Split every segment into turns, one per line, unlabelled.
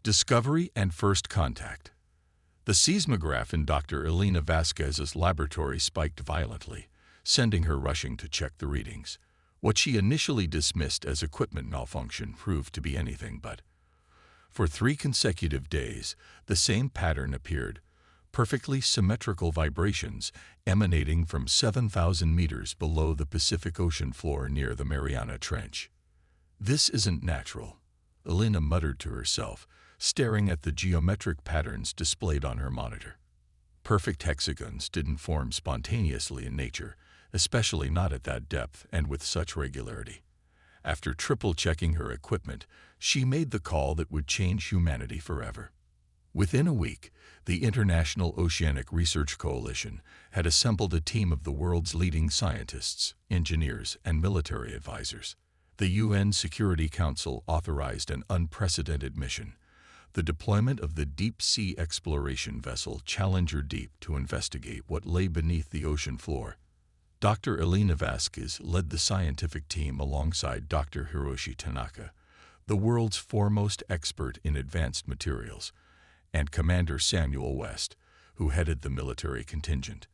Discovery and First Contact. The seismograph in Dr. Elena Vasquez's laboratory spiked violently, sending her rushing to check the readings. What she initially dismissed as equipment malfunction proved to be anything but. For 3 consecutive days, the same pattern appeared, perfectly symmetrical vibrations emanating from 7,000 meters below the Pacific Ocean floor near the Mariana Trench. "This isn't natural," Elena muttered to herself, staring at the geometric patterns displayed on her monitor. Perfect hexagons didn't form spontaneously in nature, especially not at that depth and with such regularity. After triple-checking her equipment, she made the call that would change humanity forever. Within a week, the International Oceanic Research Coalition had assembled a team of the world's leading scientists, engineers, and military advisors. The UN Security Council authorized an unprecedented mission: the deployment of the deep-sea exploration vessel Challenger Deep to investigate what lay beneath the ocean floor. Dr. Elena Vasquez led the scientific team alongside Dr. Hiroshi Tanaka, the world's foremost expert in advanced materials, and Commander Samuel West, who headed the military contingent.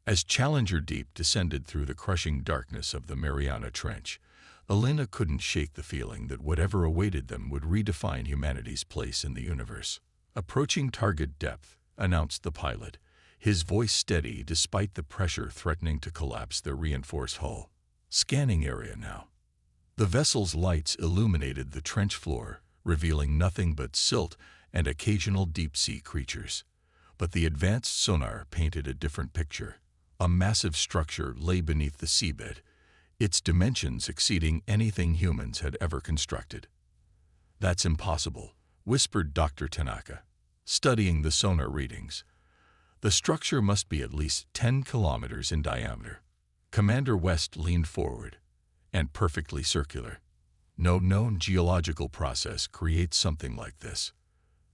As Challenger Deep descended through the crushing darkness of the Mariana Trench, Elena couldn't shake the feeling that whatever awaited them would redefine humanity's place in the universe. "Approaching target depth," announced the pilot, his voice steady despite the pressure threatening to collapse their reinforced hull. "Scanning area now." The vessel's lights illuminated the trench floor, revealing nothing but silt and occasional deep-sea creatures. But the advanced sonar painted a different picture. A massive structure lay beneath the seabed, its dimensions exceeding anything humans had ever constructed. "That's impossible," whispered Dr. Tanaka, studying the sonar readings. "The structure must be at least 10 kilometers in diameter." Commander West leaned forward. "And perfectly circular. No known geological process creates something like this."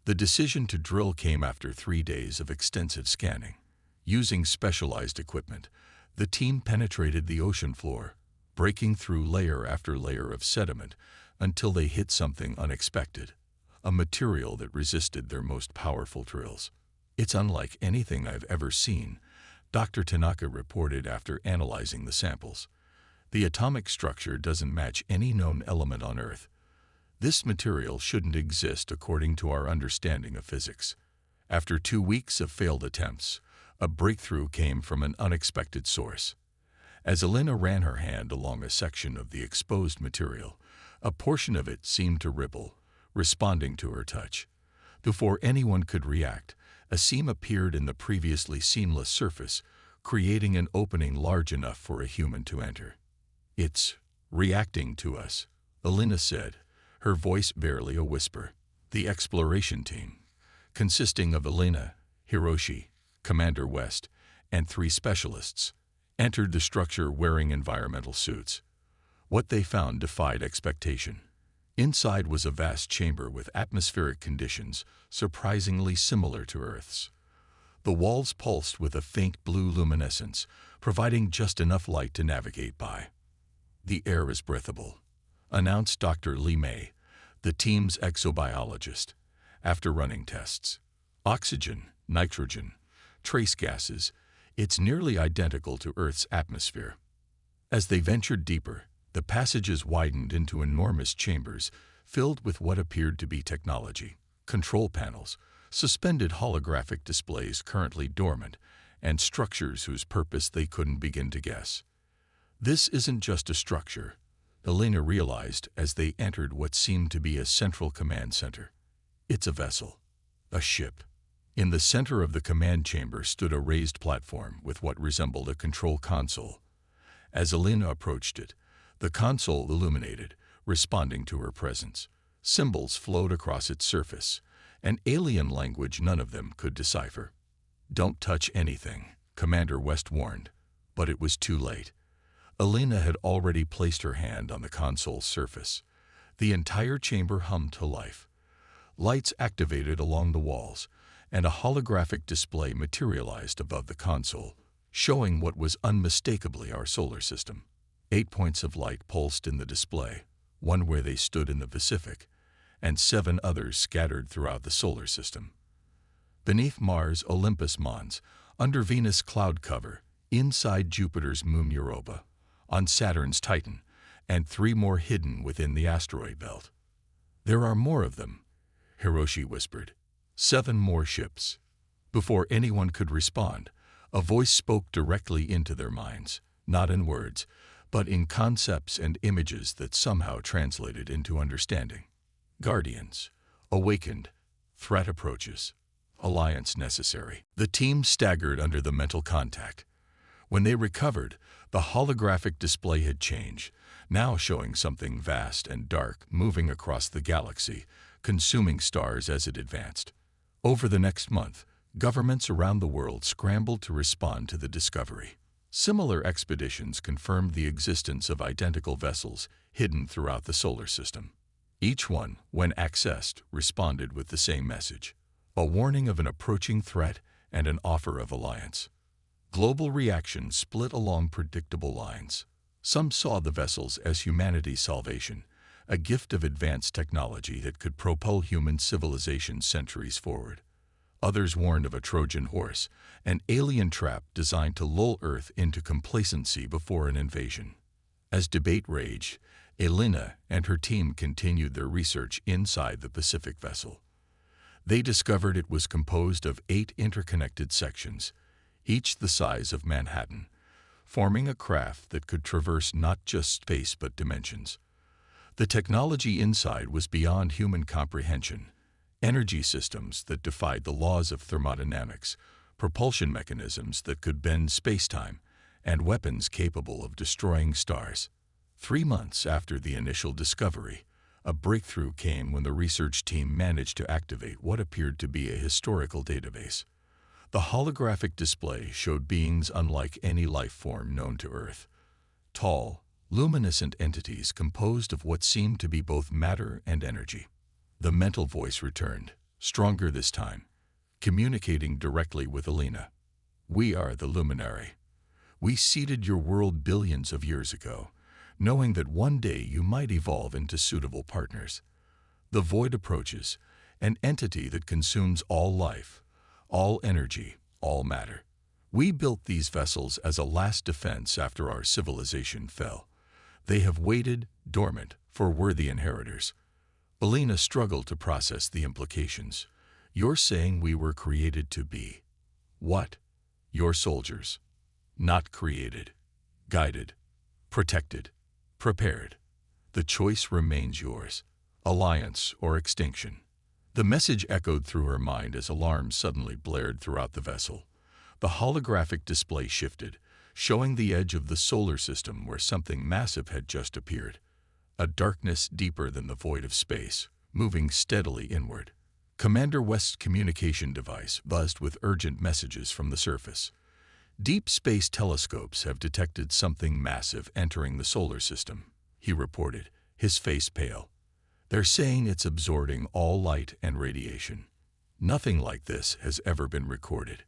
The decision to drill came after 3 days of extensive scanning. Using specialized equipment, the team penetrated the ocean floor, breaking through layer after layer of sediment until they hit something unexpected, a material that resisted their most powerful drills. "It's unlike anything I've ever seen," Dr. Tanaka reported after analyzing the samples. "The atomic structure doesn't match any known element on Earth. This material shouldn't exist according to our understanding of physics." After 2 weeks of failed attempts, a breakthrough came from an unexpected source. As Elena ran her hand along a section of the exposed material, a portion of it seemed to ripple, responding to her touch. Before anyone could react, a seam appeared in the previously seamless surface, creating an opening large enough for a human to enter. "It's reacting to us," Elena said, her voice barely a whisper. The exploration team, consisting of Elena, Hiroshi, Commander West, and 3 specialists, entered the structure wearing environmental suits. What they found defied expectation. Inside was a vast chamber with atmospheric conditions surprisingly similar to Earth's. The walls pulsed with a faint blue luminescence, providing just enough light to navigate by. "The air is breathable," announced Dr. Li Mei, the team's exobiologist, after running tests. "Oxygen, nitrogen, trace gases, it's nearly identical to Earth's atmosphere." As they ventured deeper, the passages widened into enormous chambers filled with what appeared to be technology: control panels, suspended holographic displays currently dormant, and structures whose purpose they couldn't begin to guess. "This isn't just a structure," Elena realized as they entered what seemed to be a central command center. "It's a vessel, a ship." In the center of the command chamber stood a raised platform with what resembled a control console. As Elena approached it, the console illuminated, responding to her presence. Symbols flowed across its surface, an alien language none of them could decipher. "Don't touch anything," Commander West warned, but it was too late. Elena had already placed her hand on the console's surface. The entire chamber hummed to life. Lights activated along the walls, and a holographic display materialized above the console, showing what was unmistakably our solar system. 8 points of light pulsed in the display, one where they stood in the Pacific, and 7 others scattered throughout the solar system. Beneath Mars' Olympus Mons, under Venus' cloud cover, inside Jupiter's moon Europa, on Saturn's Titan, and 3 more hidden within the asteroid belt. "There are more of them," Hiroshi whispered. 7 more ships. Before anyone could respond, a voice spoke directly into their minds, not in words, but in concepts and images that somehow translated into understanding. "Guardians, awakened, threat approaches, alliance necessary." The team staggered under the mental contact. When they recovered, the holographic display had changed, now showing something vast and dark moving across the galaxy, consuming stars as it advanced. Over the next month, governments around the world scrambled to respond to the discovery. Similar expeditions confirmed the existence of identical vessels hidden throughout the solar system. Each one, when accessed, responded with the same message: a warning of an approaching threat and an offer of alliance. Global reaction split along predictable lines. Some saw the vessels as humanity's salvation, a gift of advanced technology that could propel human civilization centuries forward. Others warned of a Trojan horse, an alien trap designed to lull Earth into complacency before an invasion. As debate raged, Elena and her team continued their research inside the Pacific vessel. They discovered it was composed of 8 interconnected sections, each the size of Manhattan, forming a craft that could traverse not just space but dimensions. The technology inside was beyond human comprehension: energy systems that defied the laws of thermodynamics, propulsion mechanisms that could bend space-time, and weapons capable of destroying stars. 3 months after the initial discovery, a breakthrough came when the research team managed to activate what appeared to be a historical database. The holographic display showed beings unlike any life form known to Earth. Tall, luminescent entities composed of what seemed to be both matter and energy. The mental voice returned, stronger this time, communicating directly with Elena. "We are the Luminary. We seeded your world billions of years ago, knowing that one day you might evolve into suitable partners. The void approaches, an entity that consumes all life, all energy, all matter. We built these vessels as a last defense after our civilization fell. They have waited, dormant, for worthy inheritors." Elena struggled to process the implications. "You're saying we were created to be what? Your soldiers. Not created, guided, protected, prepared. The choice remains yours: alliance or extinction." The message echoed through her mind as alarms suddenly blared throughout the vessel. The holographic display shifted, showing the edge of the solar system where something massive had just appeared. A darkness deeper than the void of space, moving steadily inward. Commander West's communication device buzzed with urgent messages from the surface. "Deep space telescopes have detected something massive entering the solar system," he reported, his face pale. "They're saying it's absorbing all light and radiation. Nothing like this has ever been recorded."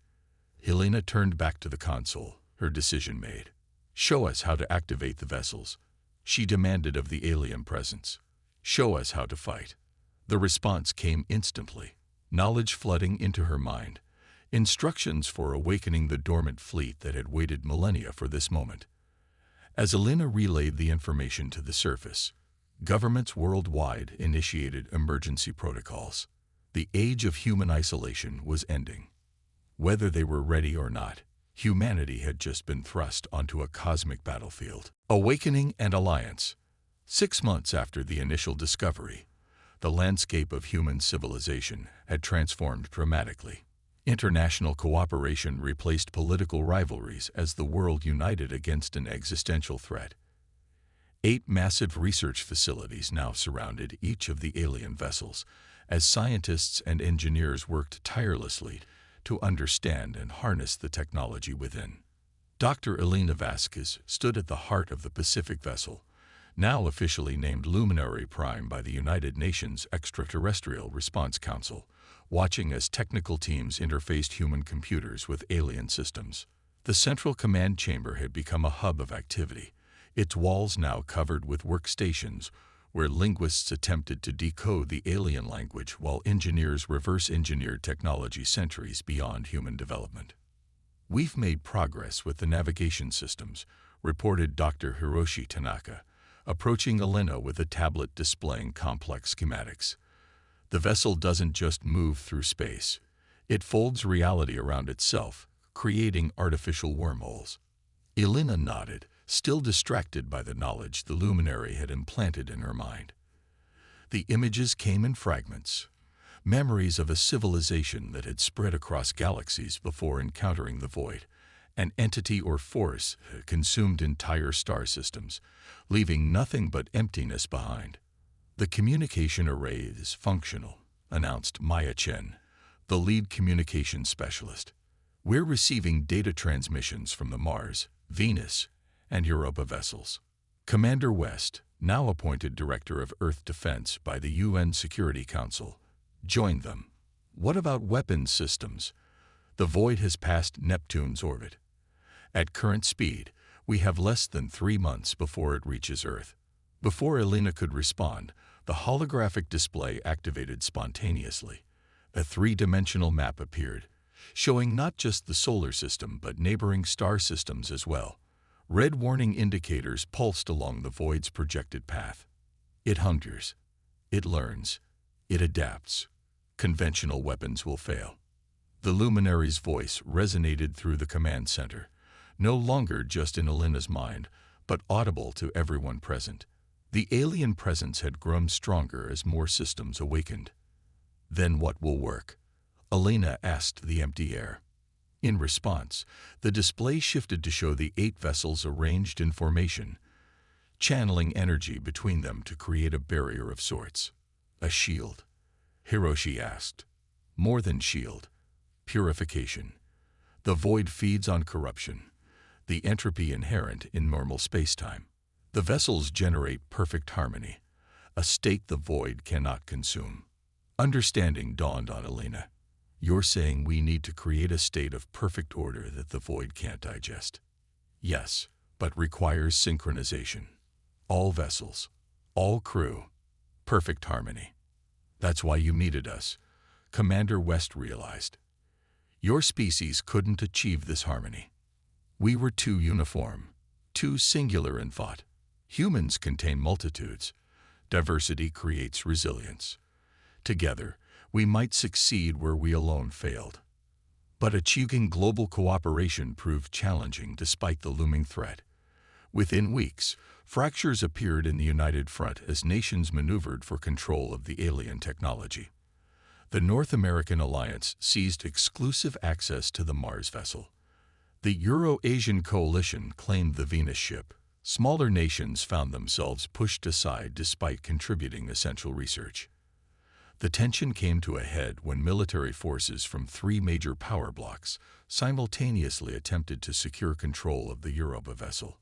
Helena turned back to the console, her decision made. "Show us how to activate the vessels," she demanded of the alien presence. "Show us how to fight." The response came instantly, knowledge flooding into her mind, instructions for awakening the dormant fleet that had waited millennia for this moment. As Elena relayed the information to the surface, governments worldwide initiated emergency protocols. The age of human isolation was ending. Whether they were ready or not, humanity had just been thrust onto a cosmic battlefield. Awakening and alliance. 6 months after the initial discovery, the landscape of human civilization had transformed dramatically. International cooperation replaced political rivalries as the world united against an existential threat. 8 massive research facilities now surrounded each of the alien vessels, as scientists and engineers worked tirelessly to understand and harness the technology within. Dr. Elena Vasquez stood at the heart of the Pacific vessel, now officially named Luminary Prime by the United Nations Extraterrestrial Response Council, watching as technical teams interfaced human computers with alien systems. The central command chamber had become a hub of activity, its walls now covered with workstations where linguists attempted to decode the alien language while engineers reverse-engineered technology centuries beyond human development. "We've made progress with the navigation systems," reported Dr. Hiroshi Tanaka, approaching Elena with a tablet displaying complex schematics. "The vessel doesn't just move through space. It folds reality around itself, creating artificial wormholes." Elena nodded, still distracted by the knowledge the luminary had implanted in her mind. The images came in fragments, memories of a civilization that had spread across galaxies before encountering the void. An entity or force consumed entire star systems, leaving nothing but emptiness behind. "The communication array is functional," announced Maya Chen, the lead communications specialist. "We're receiving data transmissions from the Mars, Venus, and Europa vessels." Commander West, now appointed Director of Earth Defense by the UN Security Council, joined them. "What about weapons systems? The void has passed Neptune's orbit. At current speed, we have less than 3 months before it reaches Earth." Before Elena could respond, the holographic display activated spontaneously. A 3-dimensional map appeared, showing not just the solar system but neighboring star systems as well. Red warning indicators pulsed along the void's projected path. "It hungers. It learns. It adapts. Conventional weapons will fail." The luminary's voice resonated through the command center, no longer just in Elena's mind, but audible to everyone present. The alien presence had grown stronger as more systems awakened. "Then what will work?" Elena asked the empty air. In response, the display shifted to show the 8 vessels arranged in formation, channeling energy between them to create a barrier of sorts. "A shield?" Hiroshi asked. "More than shield. Purification. The void feeds on corruption, the entropy inherent in normal spacetime. The vessels generate perfect harmony, a state the void cannot consume." Understanding dawned on Elena. "You're saying we need to create a state of perfect order that the void can't digest?" "Yes, but requires synchronization. All vessels, all crew, perfect harmony. That's why you needed us," Commander West realized. "Your species couldn't achieve this harmony. We were too uniform, too singular in thought. Humans contain multitudes. Diversity creates resilience. Together, we might succeed where we alone failed. But achieving global cooperation proved challenging despite the looming threat. Within weeks, fractures appeared in the United Front as nations maneuvered for control of the alien technology. The North American alliance seized exclusive access to the Mars vessel. The Euro-Asian coalition claimed the Venus ship. Smaller nations found themselves pushed aside despite contributing essential research. The tension came to a head when military forces from 3 major power blocks simultaneously attempted to secure control of the Europa vessel.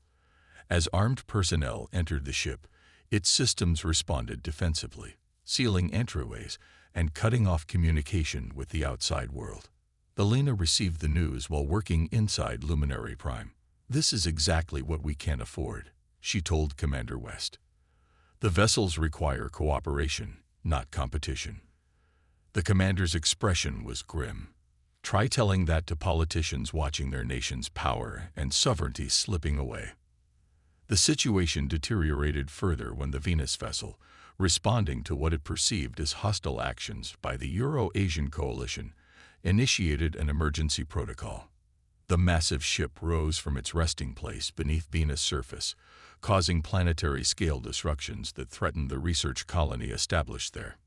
As armed personnel entered the ship, its systems responded defensively, sealing entryways and cutting off communication with the outside world. Elena received the news while working inside Luminary Prime. "This is exactly what we can't afford," she told Commander West. "The vessels require cooperation, not competition." The commander's expression was grim. Try telling that to politicians watching their nation's power and sovereignty slipping away. The situation deteriorated further when the Venus vessel, responding to what it perceived as hostile actions by the Euro-Asian coalition, initiated an emergency protocol. The massive ship rose from its resting place beneath Venus' surface, causing planetary-scale disruptions that threatened the research colony established there.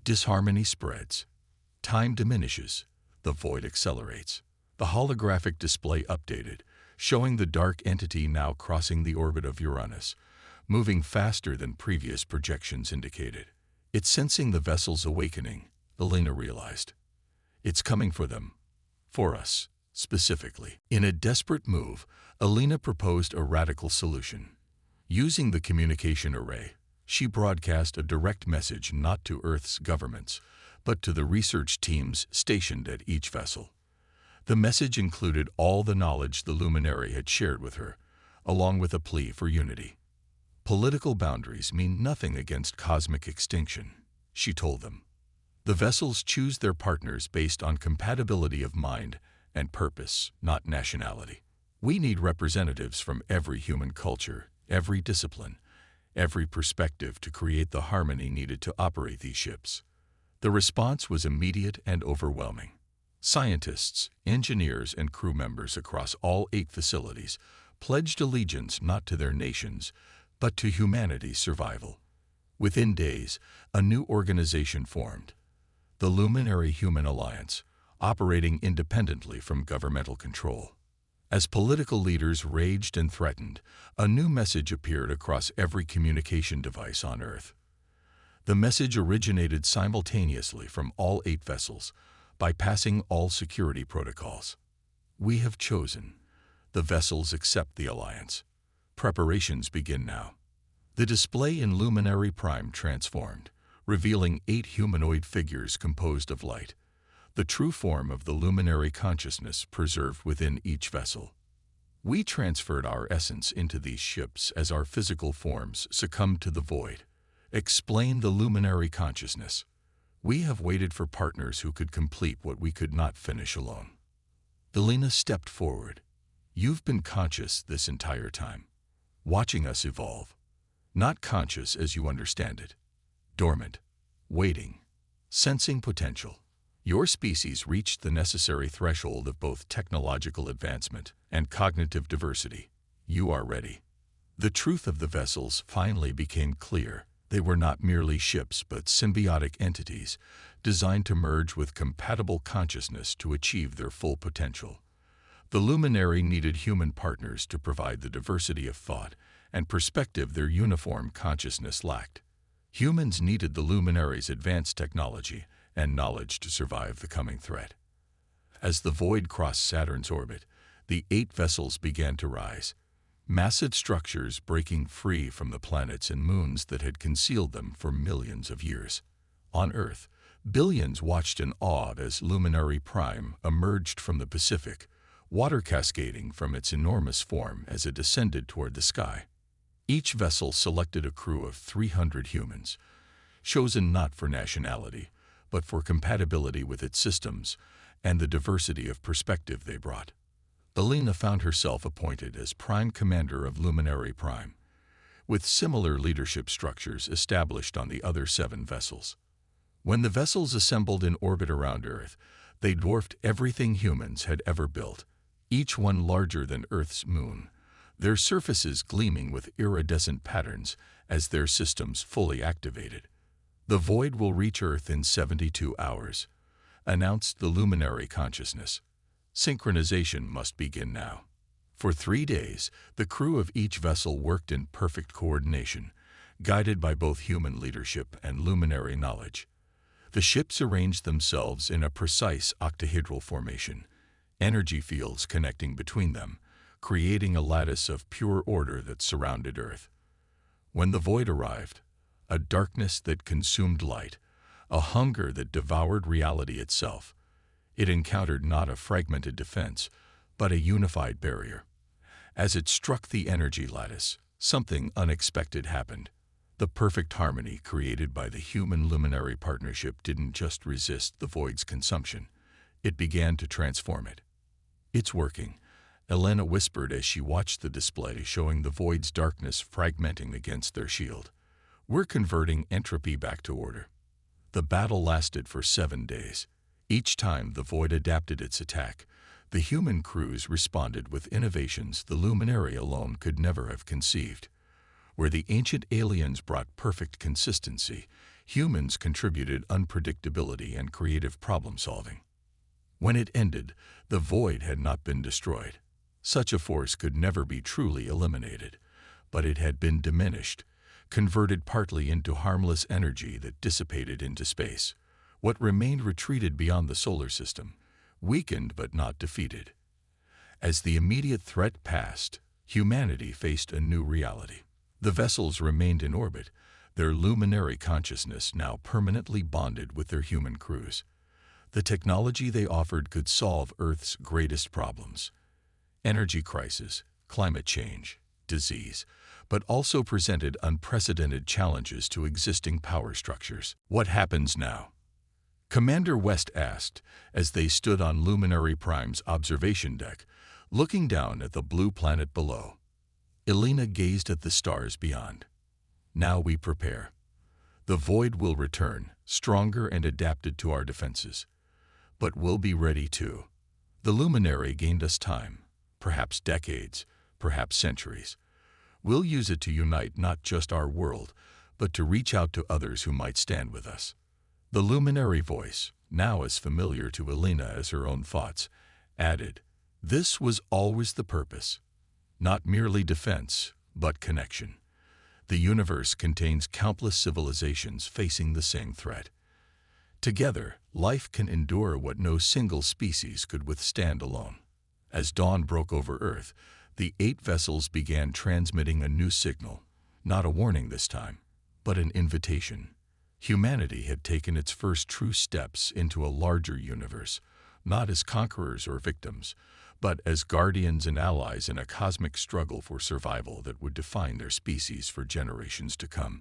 Disharmony spreads. Time diminishes. The void accelerates. The holographic display updated, showing the dark entity now crossing the orbit of Uranus, moving faster than previous projections indicated. "It's sensing the vessel's awakening," Elena realized. "It's coming for them. For us. Specifically." In a desperate move, Elena proposed a radical solution. Using the communication array, she broadcast a direct message not to Earth's governments, but to the research teams stationed at each vessel. The message included all the knowledge the luminary had shared with her, along with a plea for unity. Political boundaries mean nothing against cosmic extinction, she told them. The vessels choose their partners based on compatibility of mind and purpose, not nationality. We need representatives from every human culture, every discipline, every perspective to create the harmony needed to operate these ships. The response was immediate and overwhelming. Scientists, engineers, and crew members across all 8 facilities pledged allegiance not to their nations, but to humanity's survival. Within days, a new organization formed, the Luminary Human Alliance, operating independently from governmental control. As political leaders raged and threatened, a new message appeared across every communication device on Earth. The message originated simultaneously from all 8 vessels, bypassing all security protocols. We have chosen. The vessels accept the alliance. Preparations begin now. The display in Luminary Prime transformed, revealing 8 humanoid figures composed of light, the true form of the luminary consciousness preserved within each vessel. We transferred our essence into these ships as our physical forms succumbed to the void. Explain the luminary consciousness. We have waited for partners who could complete what we could not finish alone. Elena stepped forward. You've been conscious this entire time, watching us evolve. Not conscious as you understand it. Dormant, waiting, sensing potential. Your species reached the necessary threshold of both technological advancement and cognitive diversity. You are ready. The truth of the vessels finally became clear. They were not merely ships but symbiotic entities designed to merge with compatible consciousness to achieve their full potential. The Luminary needed human partners to provide the diversity of thought and perspective their uniform consciousness lacked. Humans needed the Luminary's advanced technology and knowledge to survive the coming threat. As the void crossed Saturn's orbit, the 8 vessels began to rise, massive structures breaking free from the planets and moons that had concealed them for millions of years. On Earth, billions watched in awe as Luminary Prime emerged from the Pacific, water cascading from its enormous form as it descended toward the sky. Each vessel selected a crew of 300 humans, chosen not for nationality, but for compatibility with its systems and the diversity of perspective they brought. Elena found herself appointed as Prime Commander of Luminary Prime, with similar leadership structures established on the other 7 vessels. When the vessels assembled in orbit around Earth, they dwarfed everything humans had ever built, each one larger than Earth's moon, their surfaces gleaming with iridescent patterns as their systems fully activated. The void will reach Earth in 72 hours, announced the Luminary consciousness. Synchronization must begin now. For 3 days, the crew of each vessel worked in perfect coordination, guided by both human leadership and luminary knowledge. The ships arranged themselves in a precise octahedral formation, energy fields connecting between them, creating a lattice of pure order that surrounded Earth. When the void arrived, a darkness that consumed light, a hunger that devoured reality itself, it encountered not a fragmented defense, but a unified barrier. As it struck the energy lattice, something unexpected happened. The perfect harmony created by the human luminary partnership didn't just resist the void's consumption, it began to transform it. It's working, Elena whispered as she watched the display showing the void's darkness fragmenting against their shield. We're converting entropy back to order. The battle lasted for 7 days. Each time the void adapted its attack, the human crews responded with innovations the Luminary alone could never have conceived. Where the ancient aliens brought perfect consistency, humans contributed unpredictability and creative problem-solving. When it ended, the void had not been destroyed. Such a force could never be truly eliminated, but it had been diminished, converted partly into harmless energy that dissipated into space. What remained retreated beyond the solar system, weakened but not defeated. As the immediate threat passed, humanity faced a new reality. The vessels remained in orbit, their luminary consciousness now permanently bonded with their human crews. The technology they offered could solve Earth's greatest problems: energy crisis, climate change, disease, but also presented unprecedented challenges to existing power structures. What happens now? Commander West asked as they stood on Luminary Prime's observation deck, looking down at the blue planet below. Elena gazed at the stars beyond. Now we prepare. The void will return, stronger and adapted to our defenses. But we'll be ready too. The luminary gained us time, perhaps decades, perhaps centuries. We'll use it to unite not just our world, but to reach out to others who might stand with us. The luminary voice, now as familiar to Elena as her own thoughts, added, "This was always the purpose. Not merely defense, but connection. The universe contains countless civilizations facing the same threat. Together, life can endure what no single species could withstand alone." As dawn broke over Earth, the 8 vessels began transmitting a new signal, not a warning this time, but an invitation. Humanity had taken its first true steps into a larger universe, not as conquerors or victims, but as guardians and allies in a cosmic struggle for survival that would define their species for generations to come.